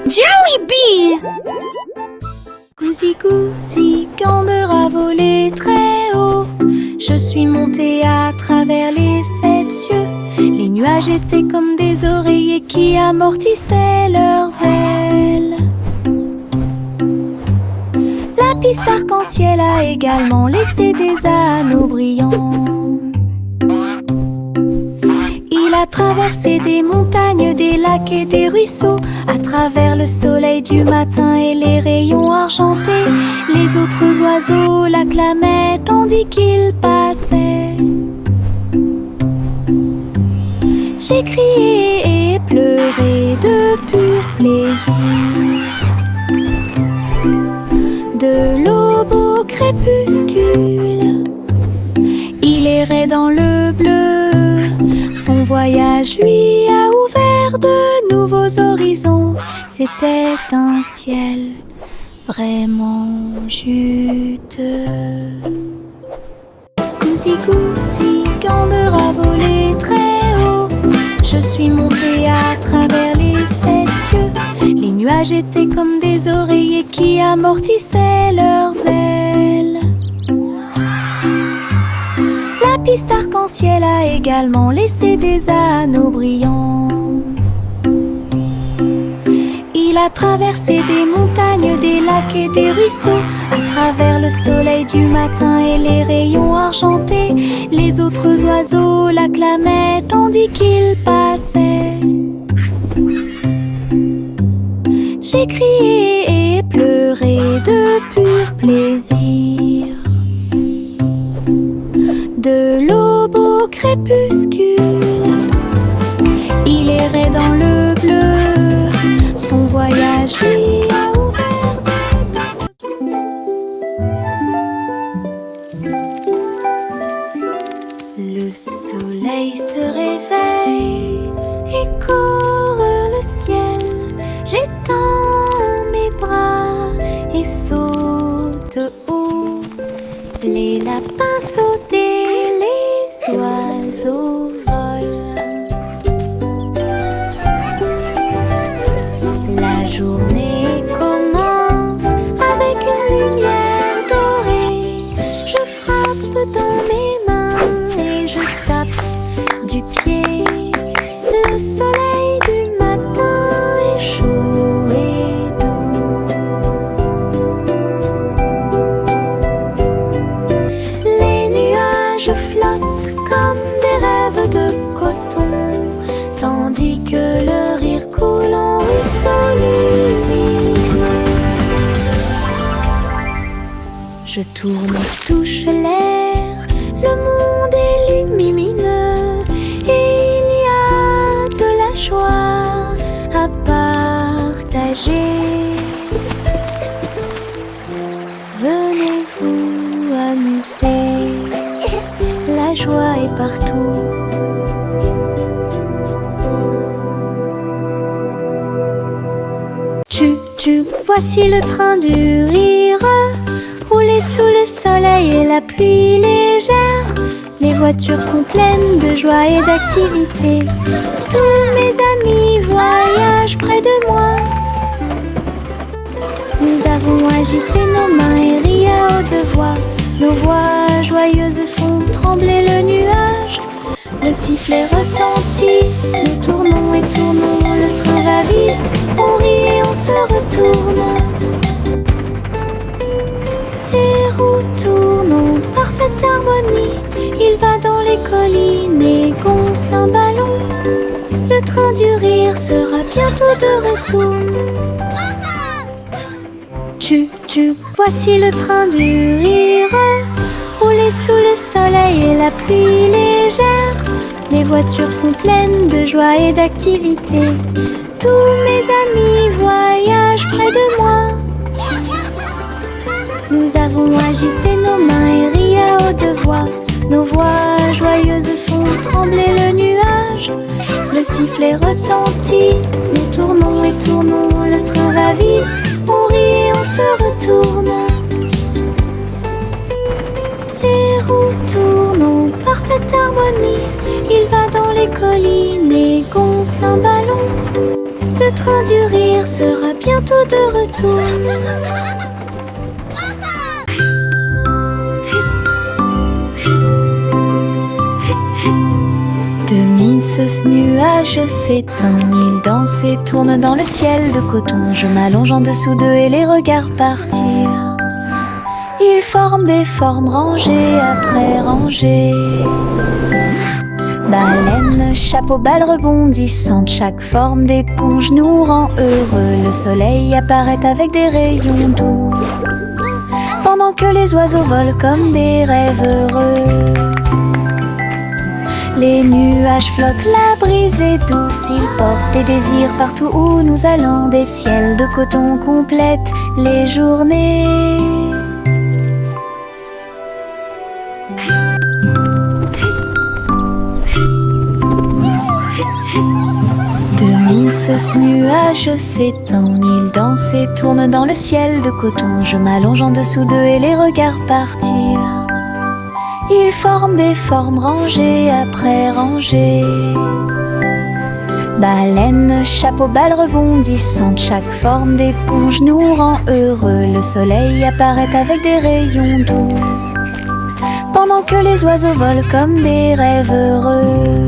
Jollibee! Gousi gousi, Gander a volé très haut. Je suis montée à travers les 7 cieux. Les nuages étaient comme des oreillers qui amortissaient leurs ailes. La piste arc-en-ciel a également laissé des anneaux brillants. Il a traversé des montagnes, des lacs et des ruisseaux. À travers le soleil du matin et les rayons argentés, les autres oiseaux l'acclamaient tandis qu'il passait. J'ai crié et pleuré de pur plaisir. De l'aube au crépuscule, il errait dans le bleu. Son voyage lui a ouvert de nouveaux horizons. C'était un ciel vraiment juteux. Gousi gousi, Gander a volé très haut. Je suis montée à travers les 7 cieux. Les nuages étaient comme des oreillers qui amortissaient leurs ailes. La piste arc-en-ciel a également laissé des anneaux brillants. Il a traversé des montagnes, des lacs et des ruisseaux. À travers le soleil du matin et les rayons argentés, les autres oiseaux l'acclamaient tandis qu'il passait. J'ai crié et pleuré de pur plaisir. De l'aube au crépuscule, il errait dans le bleu. Son voyage lui a ouvert de nouveaux. Le soleil se réveille et court le ciel. J'étends mes bras et saute haut. Les lapins sautent et les oiseaux volent. La journée commence avec une lumière dorée. Je frappe dans mes mains et je tape du pied. Le soleil du matin est chaud et doux. Les nuages flottent comme des rêves de coton, tandis que le rire coule en ruisseau lumineux. Je tourne et touche l'air, le monde est lumineux et il y a de la joie à partager. Venez vous amuser, la joie est partout. Voici le train du rire, roulé sous le soleil et la pluie légère. Les voitures sont pleines de joie et d'activité. Tous mes amis voyagent près de moi. Nous avons agité nos mains et ri à haute voix. Nos voix joyeuses font trembler le nuage. Le sifflet retentit, nous tournons et tournons. Le train va vite, on rit et on se retourne. Ces roues tournent en parfaite harmonie. Il va dans les collines et gonfle un ballon. Le train du rire sera bientôt de retour. Voici le train du rire, roulé sous le soleil et la pluie légère. Les voitures sont pleines de joie et d'activité. Tous mes amis voyagent près de moi. Nous avons agité nos mains et ri à haute voix. Nos voix joyeuses font trembler le nuage. Le sifflet retentit, nous tournons et tournons. Le train va vite, on rit et on se retourne. Ces roues tournent en parfaite harmonie. Il va dans les collines et gonfle un ballon. Le train du rire sera bientôt de retour. Ce nuage s'éteint, il danse et tourne dans le ciel de coton. Je m'allonge en dessous d'eux et les regarde partir. Ils forment des formes rangées après rangées. Baleines, chapeau, balles rebondissantes, chaque forme d'éponge nous rend heureux. Le soleil apparaît avec des rayons doux, pendant que les oiseaux volent comme des rêves heureux. Les nuages flottent, la brise est douce, ils portent des désirs partout où nous allons. Des ciels de coton complètent les journées. Ce nuage s'étend, il danse et tourne dans le ciel de coton. Je m'allonge en dessous d'eux et les regarde partir. Ils forment des formes rangées après rangées. Baleines, chapeau, balles rebondissantes, chaque forme d'éponge nous rend heureux. Le soleil apparaît avec des rayons doux, pendant que les oiseaux volent comme des rêves heureux.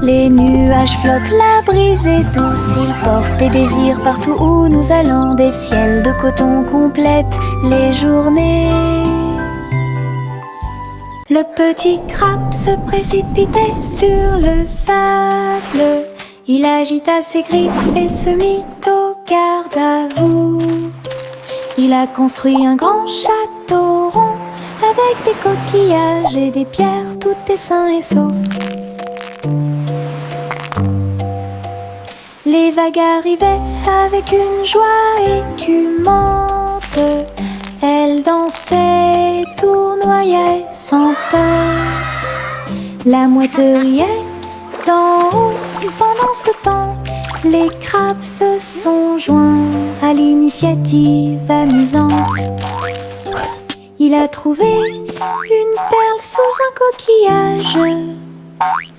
Les nuages flottent, la brise est douce, ils portent des désirs partout où nous allons. Des ciels de coton complètent les journées. Le petit crabe se précipitait sur le sable. Il agita ses griffes et se mit au garde à vous. Il a construit un grand château rond avec des coquillages et des pierres, tout est sain et sauf. Les vagues arrivaient avec une joie écumante. Elles dansaient, tournoyaient sans peur. La mouette riait d'en haut. Pendant ce temps, les crabes se sont joints à l'initiative amusante. Il a trouvé une perle sous un coquillage.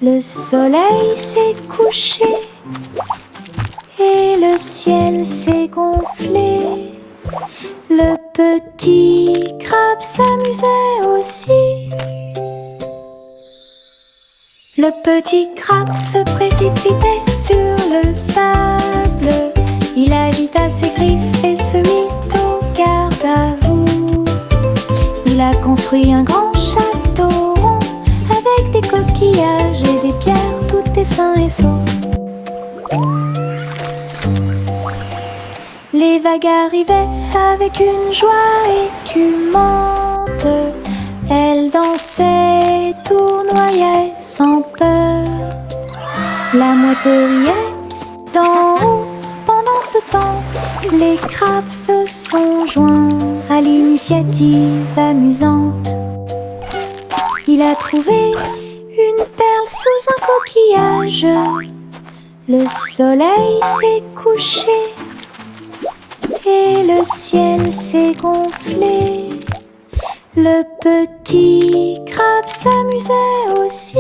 Le soleil s'est couché et le ciel s'est gonflé. Le petit crabe s'amusait aussi. Le petit crabe se précipitait sur le sable. Il agita ses griffes et se mit au garde à vous. Il a construit un grand château rond avec des coquillages et des pierres, tout est sain et sauf. Les vagues arrivaient avec une joie écumante. Elles dansaient, tournoyaient sans peur. La mouette riait d'en haut. Pendant ce temps, les crabes se sont joints à l'initiative amusante. Il a trouvé une perle sous un coquillage. Le soleil s'est couché et le ciel s'est gonflé. Le petit crabe s'amusait aussi.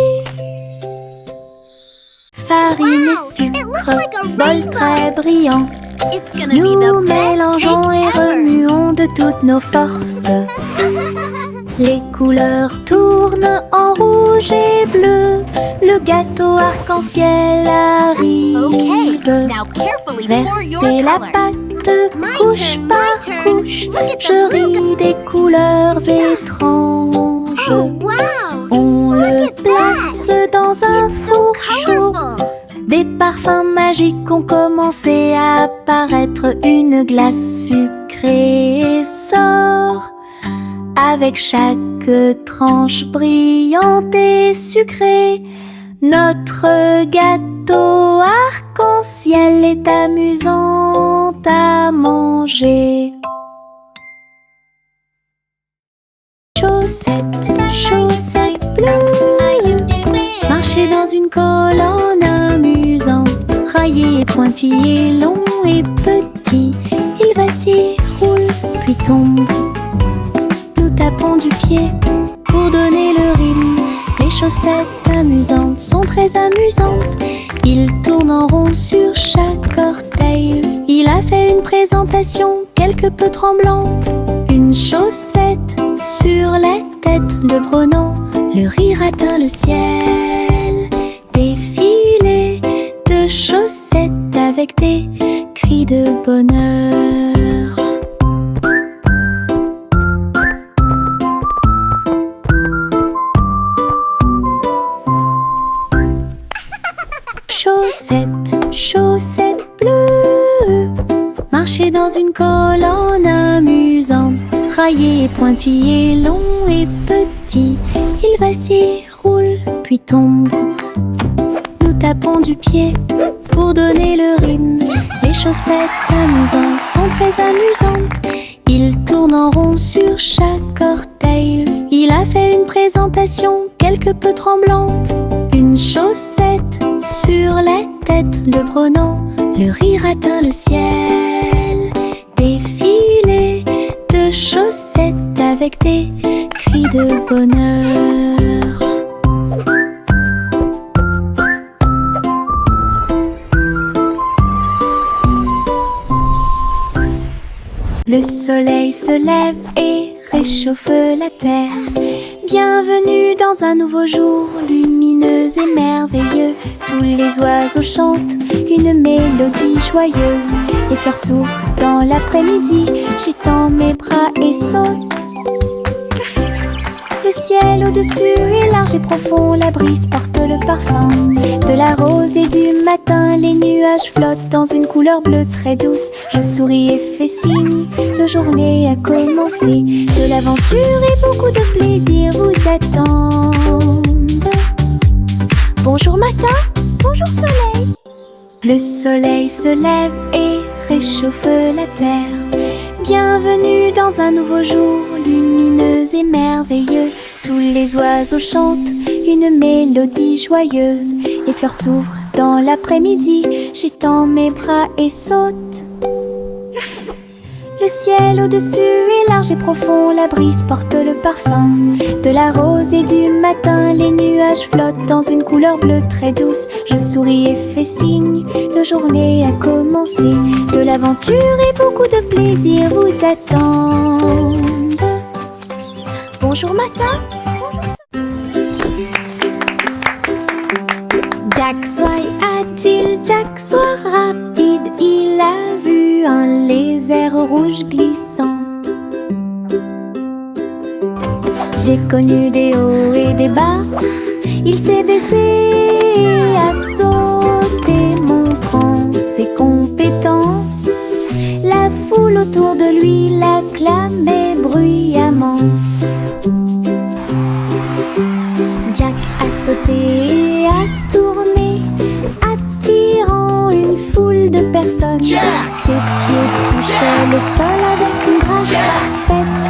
Farine et sucre, bol très brillant. Nous mélangeons et remuons de toutes nos forces. Les couleurs tournent en rouge et bleu. Le gâteau arc-en-ciel arrive. Versez la pâte couche par couche. Je ris des couleurs étranges. On le place dans un four chaud. Des parfums magiques ont commencé à apparaître. Une glace sucrée sort avec chaque tranche brillante et sucrée. Notre gâteau arc-en-ciel est amusant à manger. Chaussettes, chaussettes bleues, marcher dans une colonne amusant. Raillé et pointillé, long et petit, il vacille, roule, puis tombe. Nous tapons du pied pour donner le rythme. Les chaussettes amusantes sont très amusantes. Ils tournent en rond sur chaque orteil. présentation quelque peu tremblante. Une chaussette sur la tête, le prenant, le rire atteint le ciel. Défilé de chaussettes avec des cris de bonheur. Chaussettes, chaussettes bleues, marcher dans une colonne amusante. Raillé et pointillé, long et petit, il vacille, roule, puis tombe. Nous tapons du pied pour donner le rythme. Les chaussettes amusantes sont très amusantes. Il tourne en rond sur chaque orteil. Il a fait une présentation quelque peu tremblante. Une chaussette sur la tête, le prenant, le rire atteint le ciel. Défilé de chaussettes avec des cris de bonheur. Le soleil se lève et réchauffe la terre. Bienvenue dans un nouveau jour, lumineux et merveilleux. Tous les oiseaux chantent une mélodie joyeuse. Les fleurs s'ouvrent dans l'après-midi, j'étends mes bras et saute. Le ciel au-dessus est large et profond, la brise porte le parfum de la rose et du matin. Les nuages flottent dans une couleur bleue très douce. Je souris et fais signe, la journée a commencé. De l'aventure et beaucoup de plaisir vous attendent. Bonjour matin, bonjour soleil. Le soleil se lève et réchauffe la terre. Bienvenue dans un nouveau jour, lumineux et merveilleux. Tous les oiseaux chantent une mélodie joyeuse. Les fleurs s'ouvrent dans l'après-midi, j'étends mes bras et saute. Le ciel au-dessus est large et profond, la brise porte le parfum de la rose et du matin. Les nuages flottent dans une couleur bleue très douce. Je souris et fais signe, la journée a commencé. De l'aventure et beaucoup de plaisir vous attendent. Bonjour matin, Jack soit agile, Jack soit rapide. Il a vu un lézard rouge glissant. J'ai connu des hauts et des bas. Il s'est baissé, a sauté, montrant ses compétences. La foule autour de lui l'acclamait bruyamment. Jack a sauté et a tourné, attirant une foule de personnes. Ses pieds touchaient le sol avec une grâce parfaite.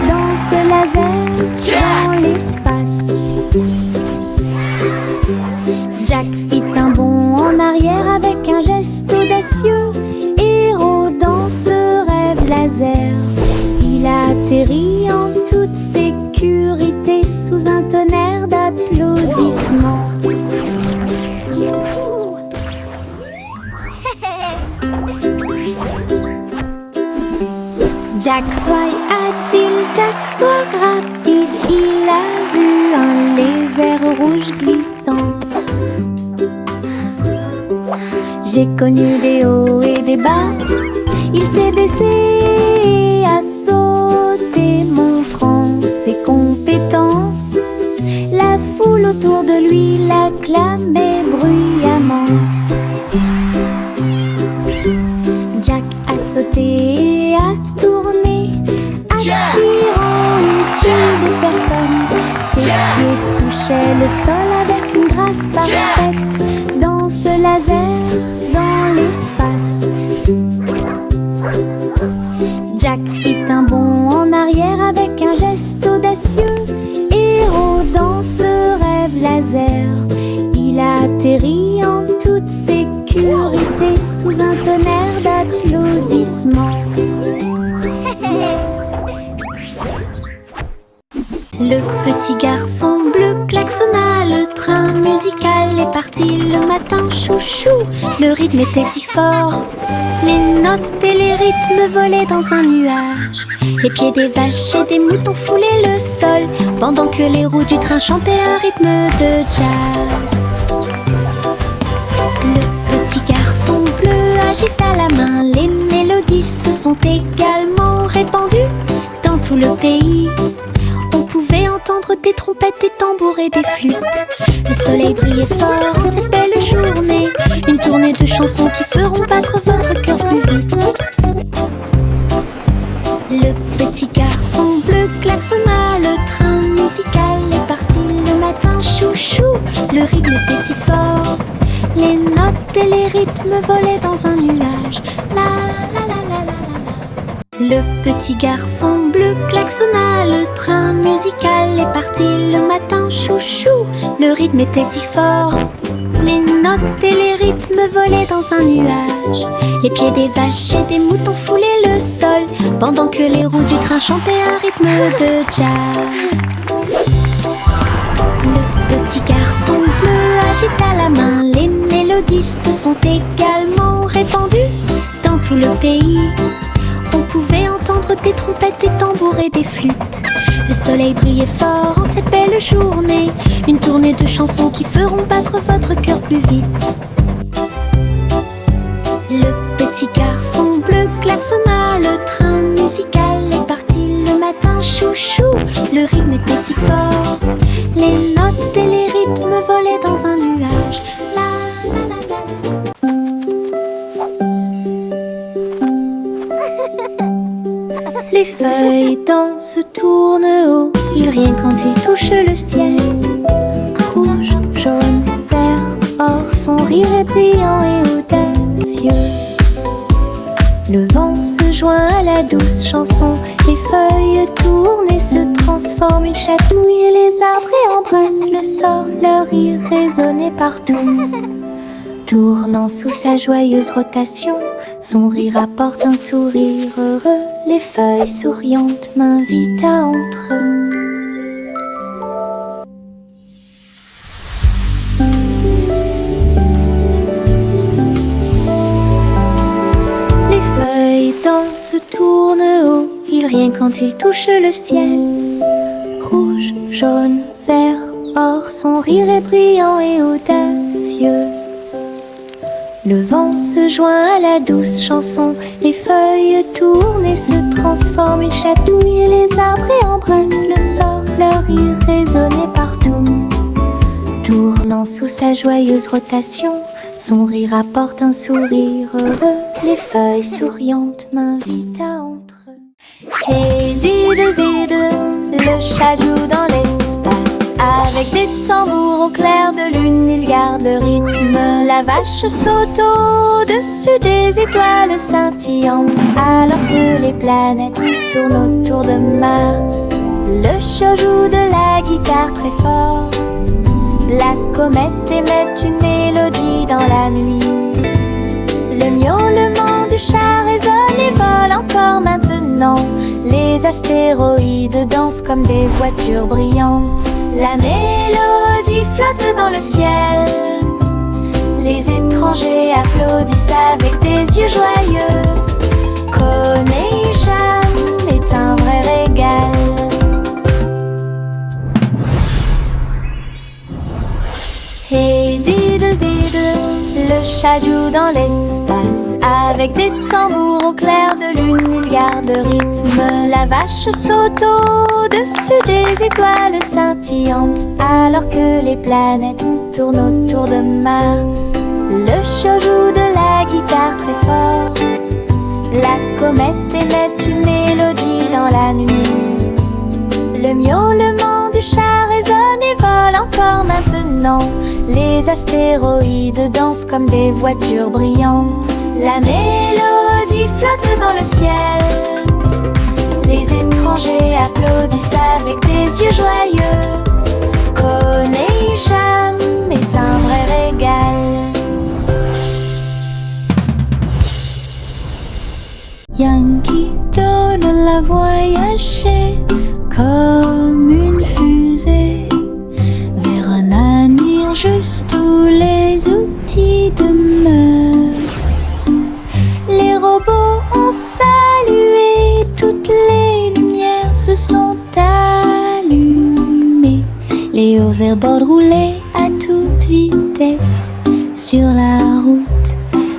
Dans ce laser, dans l'espace, Jack fit un bond en arrière avec un geste audacieux. Héros dans ce rêve laser, il a atterri en toute sécurité sous un tonnerre d'applaudissements. Jack soit agile, Jack soit rapide. Il a vu un lézard rouge glissant. J'ai connu des hauts et des bas. Il s'est baissé, a sauté, montrant ses compétences. La foule autour de lui l'acclamait bruyamment. Jack a sauté et a tourné, attirant une foule de personnes. Ses pieds touchaient le sol avec une grâce parfaite. Dans ce laser, dans l'espace, Jack fit un bond en arrière avec un geste audacieux. Héros dans ce rêve laser, il a atterri en toute sécurité sous un tonnerre d'applaudissements. Le petit garçon bleu klaxonna, le chouchou. Le rythme était si fort. Les notes et les rythmes volaient dans un nuage. Les pieds des vaches et des moutons foulaient le sol, pendant que les roues du train chantaient un rythme de jazz. Le petit garçon bleu agita la main. Les mélodies se sont également répandues dans tout le pays. On pouvait entendre des trompettes, des tambours et des flûtes. Le soleil brillait fort en cette belle journée. Une tournée de chansons qui feront battre votre cœur plus vite. Le petit garçon bleu klaxonna. Le train musical est parti le matin, chouchou. Le rythme était si fort. Les notes et les rythmes volaient dans un nuage. La la la la la la. Le petit garçon bleu klaxonna. Le train musical est parti le matin, chouchou. Le rythme était si fort. Les notes et les rythmes volaient dans un nuage. Les pieds des vaches et des moutons foulaient le sol, pendant que les roues du train chantaient un rythme de jazz. Le petit garçon bleu agita la main. Les mélodies se sont également répandues dans tout le pays. On pouvait entendre des trompettes, des tambours et des flûtes. Le soleil brillait fort en cette belle journée. Une tournée de chansons qui feront battre votre cœur plus vite. Le petit garçon bleu klaxonna. Le train musical est parti le matin, chouchou. Le rythme était si fort. Les notes et les rythmes volaient dans un nuage. La la la la. Les feuilles dansent, tournent haut, ils rient quand ils touchent le ciel. Rouge, jaune, vert, or, son rire est brillant et audacieux. Le vent se joint à la douce chanson. Les feuilles tournent et se transforment. Ils chatouillent et les arbres et embrassent le sort. Leur rire résonnait partout. Tournant sous sa joyeuse rotation, son rire apporte un sourire heureux. Les feuilles souriantes m'invitent à entre eux. Les feuilles dansent, tournent haut, ils rient quand ils touchent le ciel. Rouge, jaune, vert, or, son rire est brillant et audacieux. Le vent se joint à la douce chanson. Les feuilles tournent et se transforment. Ils chatouillent et les arbres et embrassent le sort. Leur rire résonnait partout. Tournant sous sa joyeuse rotation, son rire apporte un sourire heureux. Les feuilles souriantes m'invitent à entre eux. Hey diddle diddle, le chat joue dans l'espace. Avec des tambours au clair de lune, il garde le rythme. La vache saute au-dessus des étoiles scintillantes, alors que les planètes tournent autour de Mars. Le chat joue de la guitare très fort. La comète émet une mélodie dans la nuit. Le miaulement du chat résonne et vole encore maintenant. Les astéroïdes dansent comme des voitures brillantes. La mélodie flotte dans le ciel. Les étrangers applaudissent avec des yeux joyeux. Connection est un vrai régal. Hey diddle diddle, le chat joue dans l'espace. Avec des tambours au clair de lune, il garde rythme. La vache saute au-dessus des étoiles scintillantes, alors que les planètes tournent autour de Mars. Le chat joue de la guitare très fort. La comète émet une mélodie dans la nuit. Le miaulement du chat résonne et vole encore maintenant. Les astéroïdes dansent comme des voitures brillantes. La mélodie flotte dans le ciel. Les étrangers applaudissent avec des yeux joyeux. Connection est un vrai régal. Yankee Doodle a voyagé comme une fusée vers un avenir juste où les outils de hoverboards roulaient à toute vitesse sur la route.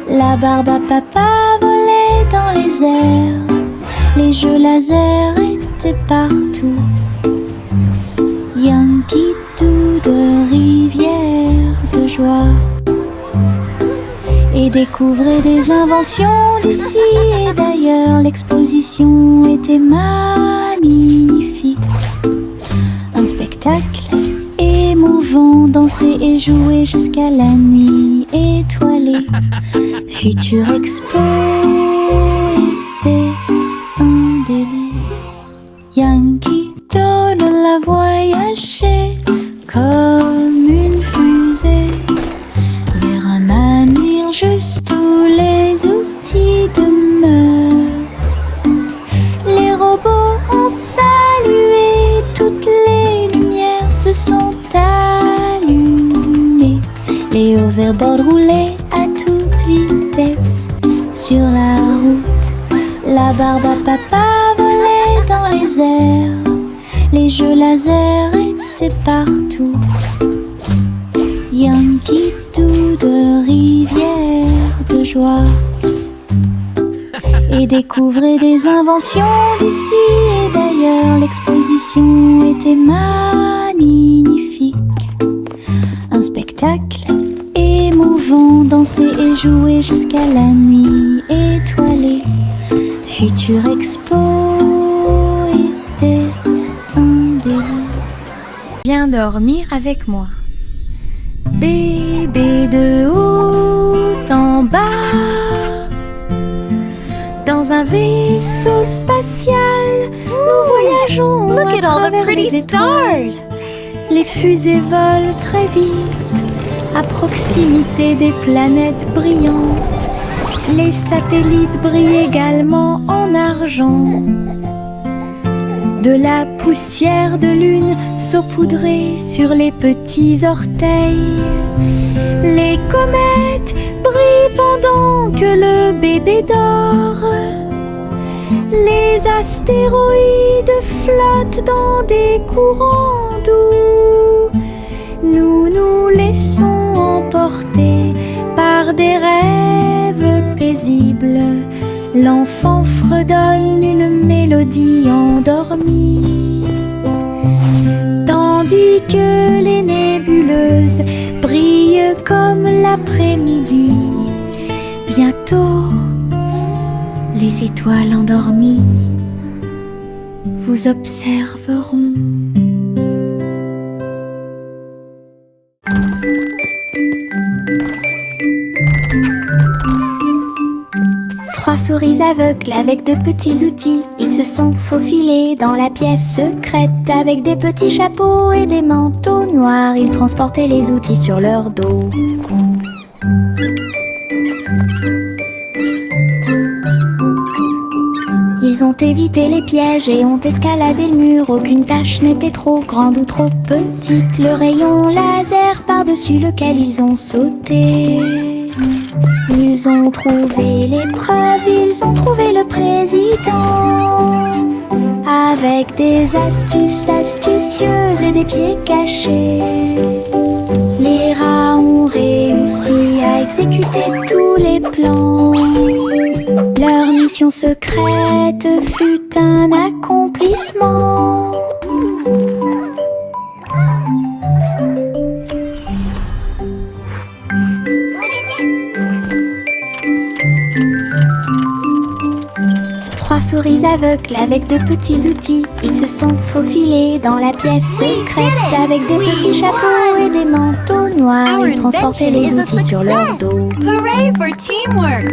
La barbe à papa volait dans les airs. Les jeux laser étaient partout. Yankee Doodle, rivière de joie. Et découvrait des inventions d'ici et d'ailleurs. L'exposition était magnifique. Un spectacle émouvant, danser et jouer jusqu'à la nuit étoilée. Future Expo était un délice. Yankee Doodle a voyagé comme une fusée vers un avenir juste où les outils demeurent. Les robots ont salué, toutes les lumières se sont allumées. Les hoverboards roulaient à toute vitesse sur la route. La barbe à papa volait dans les airs. Les jeux laser étaient partout. Yankee Doodle, rivière de joie. Et découvrait des inventions d'ici et d'ailleurs. L'exposition était magnifique. Un spectacle émouvant, danser et jouer jusqu'à la nuit étoilée. Future Expo était un délice. Viens dormir avec moi. Bébé de haut en bas, dans un vaisseau spatial, nous voyageons. Look at all the travers pretty les étoiles. stars. Les fusées volent très vite, à proximité des planètes brillantes. Les satellites brillent également en argent. De la poussière de lune saupoudrée sur les petits orteils. Les comètes brillent pendant que le bébé dort. Les astéroïdes flottent dans des courants doux. Nous nous laissons emporter par des rêves paisibles. L'enfant fredonne une mélodie endormie, tandis que les nébuleuses brillent comme l'après-midi. Bientôt, les étoiles endormies vous observeront. 3 souris aveugles avec de petits outils. Ils se sont faufilés dans la pièce secrète. Avec des petits chapeaux et des manteaux noirs, ils transportaient les outils sur leur dos. Ils ont évité les pièges et ont escaladé le mur. Aucune tâche n'était trop grande ou trop petite. Le rayon laser par-dessus lequel ils ont sauté. Ils ont trouvé l'épreuve, ils ont trouvé le président. Avec des astuces astucieuses et des pieds cachés, les rats ont réussi à exécuter tous les plans. Leur mission secrète fut un accomplissement. Trois souris aveugles avec de petits outils. Ils se sont faufilés dans la pièce secrète. Avec des petits chapeaux et des manteaux noirs, ils transportaient les outils sur leur dos. Hooray for teamwork!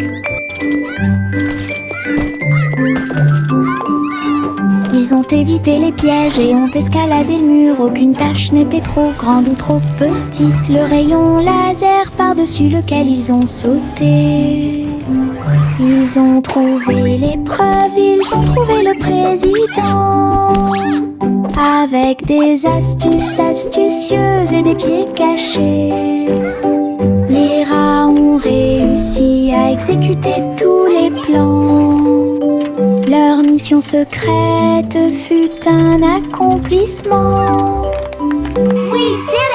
Ils ont évité les pièges et ont escaladé le mur. Aucune tâche n'était trop grande ou trop petite. Le rayon laser par-dessus lequel ils ont sauté. Ils ont trouvé l'épreuve, ils ont trouvé le président. Avec des astuces astucieuses et des pieds cachés, les rats ont réussi à exécuter tous les plans. Leur mission secrète fut un accomplissement. We did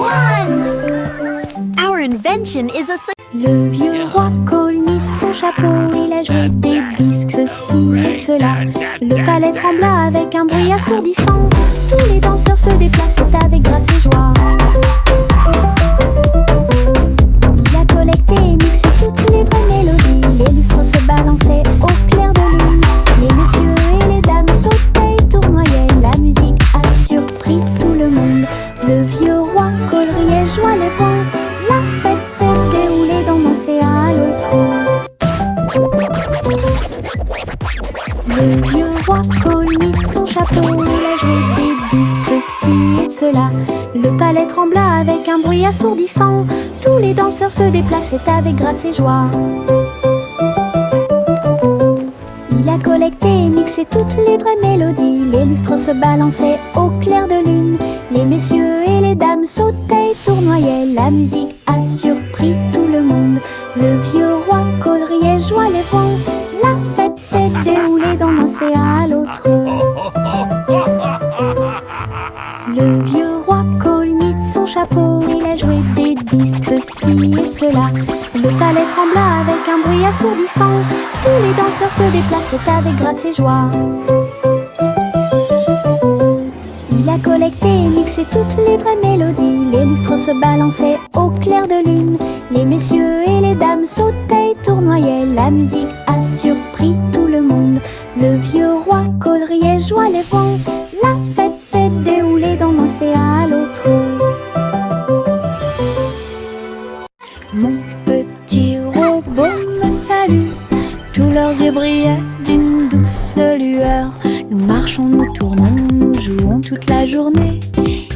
won! Our invention is a Le vieux roi Cole mit son chapeau, il a joué des disques, ceci et cela. Le palais trembla avec un bruit assourdissant. Tous les danseurs se déplaçaient avec grâce et joie. Il a collecté et mixé toutes les vraies mélodies. Les lustres se balançaient au clair de lune. Les messieurs et les dames sautaient et tournoyaient. La musique a surpris tout le monde. Le vieux roi Cole riait, joie les voix. La fête s'est déroulée dans l'océan à l'autre. Le vieux roi Cole mit son chapeau, il a joué des disques, ceci et cela. Le palais trembla avec un bruit assourdissant. Tous les danseurs se déplaçaient avec grâce et joie. Il a collecté et mixé toutes les vraies mélodies. Les lustres se balançaient au clair de lune. Les messieurs et les dames sautaient et tournoyaient. La musique a surpris tout le monde. Le vieux roi Cole riait, joie les voix. La fête s'est déroulée d'un océan à l'autre. Le vieux roi Cole mit son chapeau, il a joué des disques, ceci et cela. Le palais trembla avec un bruit assourdissant. Tous les danseurs se déplaçaient avec grâce et joie. Il a collecté et mixé toutes les vraies mélodies. Les lustres se balançaient au clair de lune. Les messieurs et les dames sautaient et tournoyaient. La musique a surpris tout le monde. Le vieux roi Cole riait, joie les voix. La fête s'est déroulée d'un océan à l'autre. Mon petit robot me salue. Tous leurs yeux brillaient d'une douce lueur. Nous marchons, nous tournons, nous jouons toute la journée.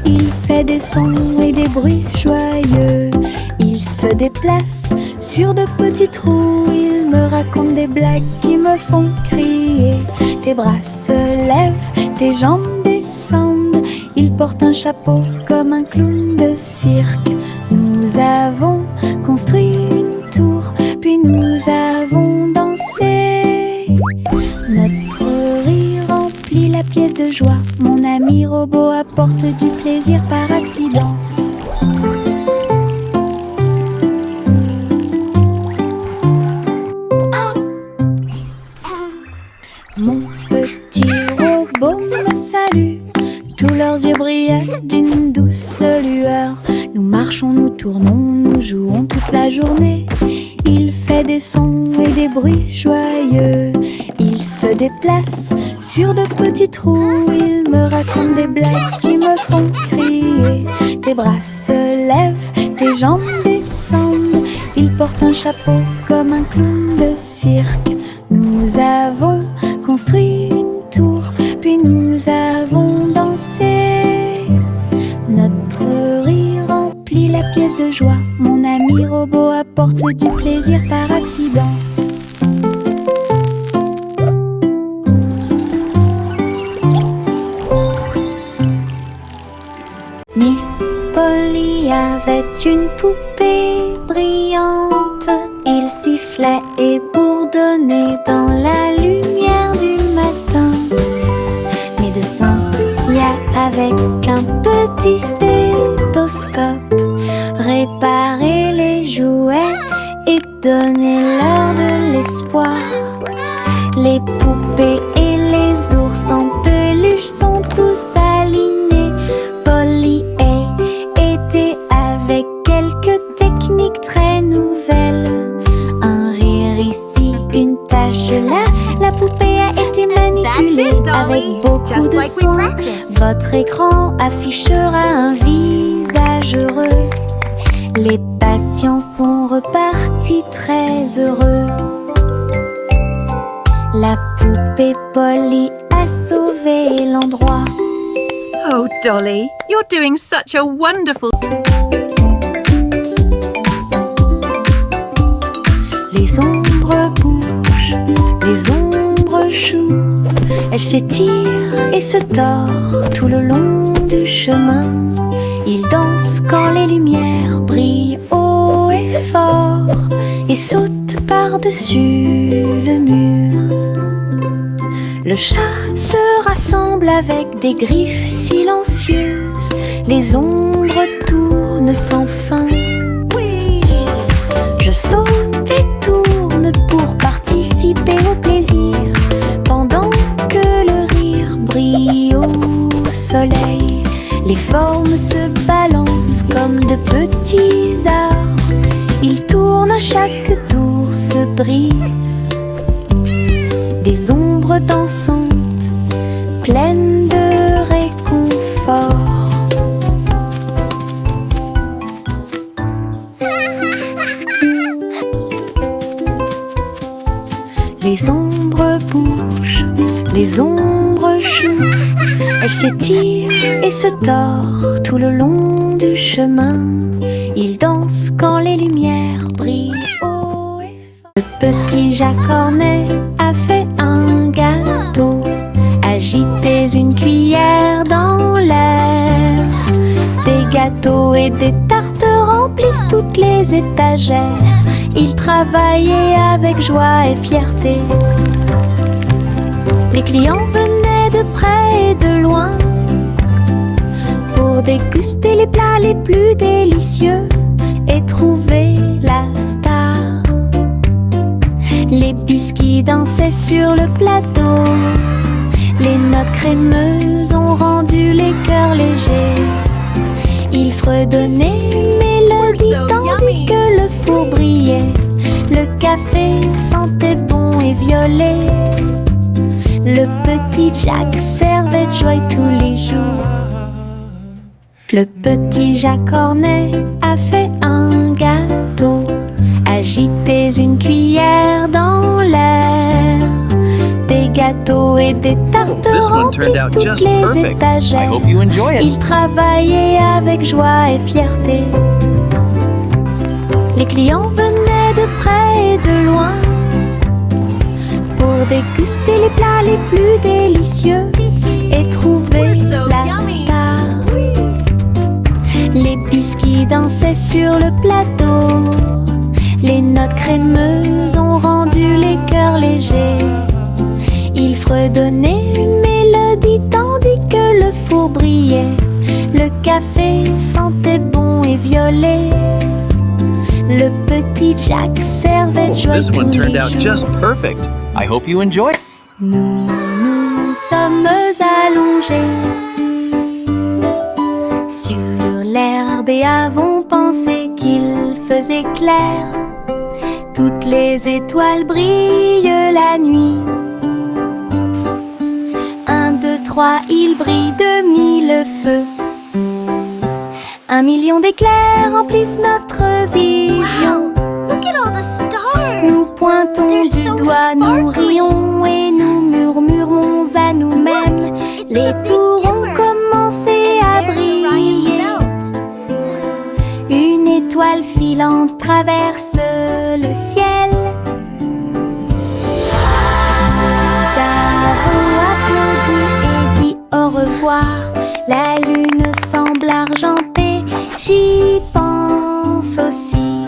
Il fait des sons et des bruits joyeux. Il se déplace sur de petits trous. Il me raconte des blagues qui me font crier. Tes bras se lèvent, tes jambes descendent. Il porte un chapeau comme un clown de cirque. Nous avons construit une tour, puis nous avons dansé. Notre rire remplit la pièce de joie. Mon ami robot apporte du plaisir par accident. Mon petit robot me salue. Tous leurs yeux brillaient d'une douce lueur. Nous marchons, nous tournons, nous jouons toute la journée. Il fait des sons et des bruits joyeux. Il se déplace sur de petits trous. Il me raconte des blagues qui me font crier. Tes bras se lèvent, tes jambes descendent. Il porte un chapeau comme un clown de cirque. Nous avons construit une tour, puis nous avons dansé. Notre rire remplit la pièce de joie. Mon ami robot apporte du plaisir par accident. Miss Polly avait une poupée brillante. Il sifflait et bourdonnait dans la lumière du matin. Médecin, avec un petit stéthoscope, réparer les jouets et donner-leur de l'espoir. Les poupées et les ours en peluche sont tous alignés. Polly a été avec quelques techniques très nouvelles. Un rire ici, une tache là. La poupée a été manipulée avec beaucoup de soin. Votre écran affichera un visage heureux. Les patients sont repartis très heureux. La poupée Polly a sauvé l'endroit. Oh, Dolly, you're doing such a wonderful... Les ombres bougent, les ombres jouent. Elles s'étirent et se tordent tout le long du chemin. Ils dansent quand les lumières brillent haut et fort et sautent par-dessus le mur. Le chat se rassemble avec des griffes silencieuses. Les ombres tournent tourne sans fin. Je saute et tourne pour participer au plaisir, pendant que le rire brille au soleil. Les formes se balancent comme de petits arbres. Ils tournent à chaque tour, se brisent. Des ombres dansantes, pleines de réconfort. Les ombres bougent, les ombres jouent. Elles s'étirent et se tordent tout le long du chemin. Ils dansent quand les lumières brillent haut et fort. Le petit Jacques Cornet a fait un gâteau. Agitez une cuillère dans l'air. Des gâteaux et des tartes remplissent toutes les étagères. Il travaillait avec joie et fierté. Les clients venaient de près et de loin pour déguster les plats les plus délicieux et trouver la star. Les biscuits dansaient sur le plateau. Les notes crémeuses ont rendu les cœurs légers. Ils fredonnaient une mélodie tandis que le four brillait. Le café sentait bon et violet. Le petit Jacques servait de joie tous les jours. Le petit Jacques Cornet a fait un gâteau. Agitez une cuillère dans l'air. Des gâteaux et des tartes remplissent toutes les étagères. Il travaillait avec joie et fierté. Les clients venaient de près et de loin pour déguster les plats les plus délicieux et trouver la star. Les biscuits dansaient sur le plateau. Les notes crémeuses ont rendu les cœurs légers. Il fredonnait une mélodie tandis que le four brillait. Le café sentait bon et violet. Le petit Jacques servait de joie This tous one turned les out jours. just perfect. I hope you enjoy it. Nous sommes allongés sur l'herbe et avons pensé qu'il faisait clair. Toutes les étoiles brillent la nuit. 1, 2, 3, il brille de 1000 feux. 1 million d'éclairs remplissent notre vision. Look at all the stars! Nous pointons They're du so doigt, nous sparkly. rions et nous murmurons à nous-mêmes. Les tours ont commencé à briller. Une étoile filante traverse le ciel. Nous avons applaudi et dit au revoir. La lune semble argentée, j'y pense aussi.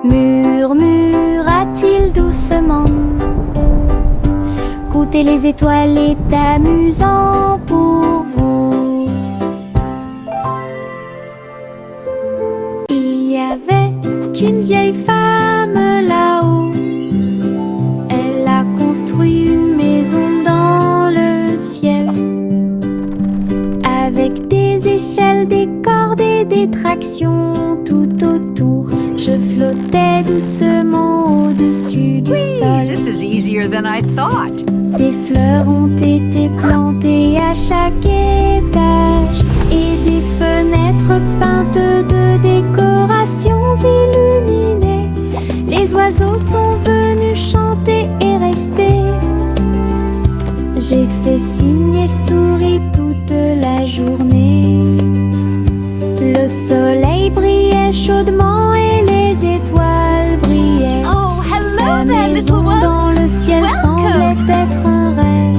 Murmura-t-il doucement. Goûter les étoiles est amusant pour vous. Il y avait une vieille femme là-haut. Elle a construit une maison dans le ciel, avec des échelles, des cordes et des tractions tout autour. Je flottais doucement au-dessus du sol. This is easier than I thought. Des fleurs ont été plantées à chaque étage et des fenêtres peintes de décorations illuminées. Les oiseaux sont venus chanter et rester. J'ai fait signe et souri toute la journée. Le soleil brillait chaudement et les étoiles brillaient. Oh, Sa hello there, little maison one! dans le ciel semblait être un rêve.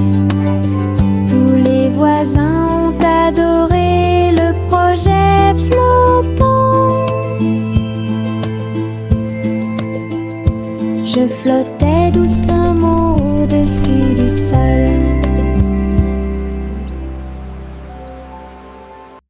Tous les voisins ont adoré le projet flottant. Je flottais doucement au-dessus du sol.